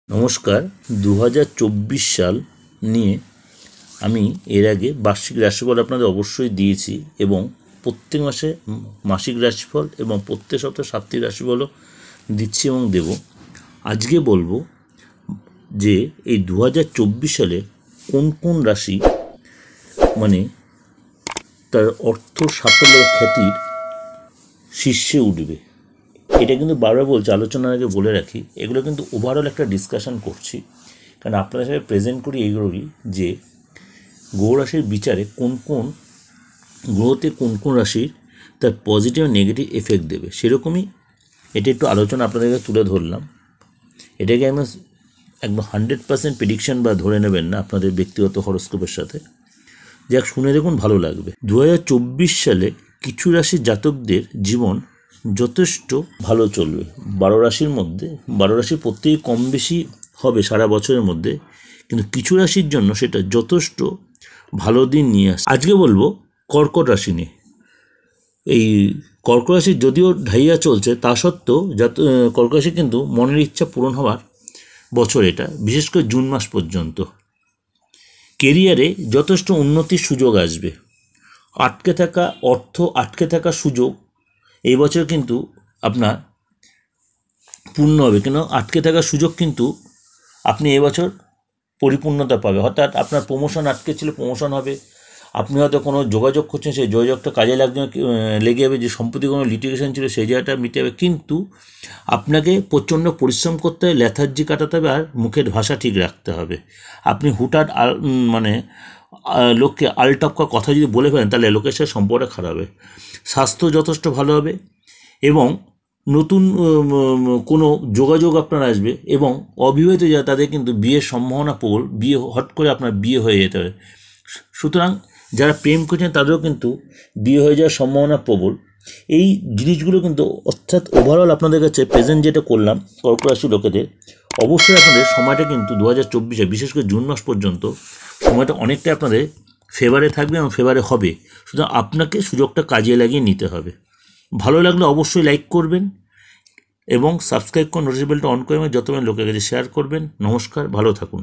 নমস্কার। 2024 সাল নিয়ে আমি এর আগে বার্ষিক রাশিফল আপনাদের অবশ্যই দিয়েছি এবং প্রত্যেক মাসে মাসিক রাশিফল এবং প্রত্যেক সপ্তাহে সাপ্তাহিক রাশিফলও দিচ্ছি এবং দেব। আজকে বলবো যে এই 2024 সালে কোন কোন রাশি মানে তার অর্থ সাফল্য খ্যাতির শীর্ষে উঠবে। এটা কিন্তু বারবার বলছি, আলোচনার আগে বলে রাখি, এগুলো কিন্তু ওভারঅল একটা ডিসকাশন করছি, কারণ আপনাদের সাথে প্রেজেন্ট করি এইগুলোই যে গ্রহ রাশির বিচারে কোন কোন গ্রহতে কোন কোন রাশির তার পজিটিভ ও নেগেটিভ এফেক্ট দেবে, সেরকমই এটা একটু আলোচনা আপনাদেরকে তুলে ধরলাম। এটাকে একদম 100% প্রেডিকশন বা ধরে নেবেন না আপনাদের ব্যক্তিগত হরস্কোপের সাথে। যাক, শুনে দেখুন, ভালো লাগবে। 2024 সালে কিছু রাশির জাতকদের জীবন যথেষ্ট ভালো চলবে। 12 রাশির মধ্যে 12 রাশির প্রত্যেকেই কম বেশি হবে সারা বছরের মধ্যে, কিন্তু কিছু রাশির জন্য সেটা যথেষ্ট ভালো দিন নিয়ে আসে। আজকে বলবো কর্কট রাশি নিয়ে। এই কর্কট রাশি যদিও ঢাইয়া চলছে, তা সত্ত্বেও কর্কট রাশি কিন্তু মনের ইচ্ছা পূরণ হওয়ার বছর এটা, বিশেষ করে জুন মাস পর্যন্ত। কেরিয়ারে যথেষ্ট উন্নতির সুযোগ আসবে। আটকে থাকা সুযোগ এই বছর কিন্তু আপনার পূর্ণ হবে। কেন আটকে থাকার সুযোগ কিন্তু আপনি এবছর পরিপূর্ণতা পাবে। অর্থাৎ আপনার প্রমোশন আটকে ছিল, প্রমোশন হবে। আপনি হয়তো কোনো যোগাযোগ করছেন, সেই যোগাযোগটা কাজে লেগে যাবে। যে সম্প্রতি কোনো লিটিগেশন ছিল সেই জায়গাটা মিটে যাবে, কিন্তু আপনাকে প্রচণ্ড পরিশ্রম করতে হবে, লেথার্জি কাটাতে হবে, আর মুখের ভাষা ঠিক রাখতে হবে। আপনি হুটহাট লোককে আলটপকা কথা যদি বলে ফেলেন, তাহলে লোকের সাথে সম্পর্কটা খারাপ হবে। স্বাস্থ্য যথেষ্ট ভালো হবে এবং নতুন কোনো যোগাযোগ আপনার আসবে, এবং অবিবাহিত যারা তাদের কিন্তু বিয়ের সম্ভাবনা প্রবল। হট করে আপনার বিয়ে হয়ে যেতে পারে। সুতরাং যারা প্রেম করছেন তাদেরও কিন্তু বিয়ে হয়ে যাওয়ার সম্ভাবনা প্রবল। এই জিনিসগুলো কিন্তু, অর্থাৎ ওভারঅল আপনাদের কাছে প্রেজেন্ট যেটা করলাম কর্কট রাশি লোকেদের, অবশ্যই আপনাদের সময়টা কিন্তু 2024-এ বিশেষ করে জুন মাস পর্যন্ত সময়টা অনেকটাই আপনাদের ফেভারে থাকবে এবং ফেভারে হবে। সুতরাং আপনাকে সুযোগটা কাজে লাগিয়ে নিতে হবে। ভালো লাগলে অবশ্যই লাইক করবেন এবং সাবস্ক্রাইব করে নোটিফিকেশন বেলটা অন করে যত লোকের কাছে শেয়ার করবেন। নমস্কার, ভালো থাকুন।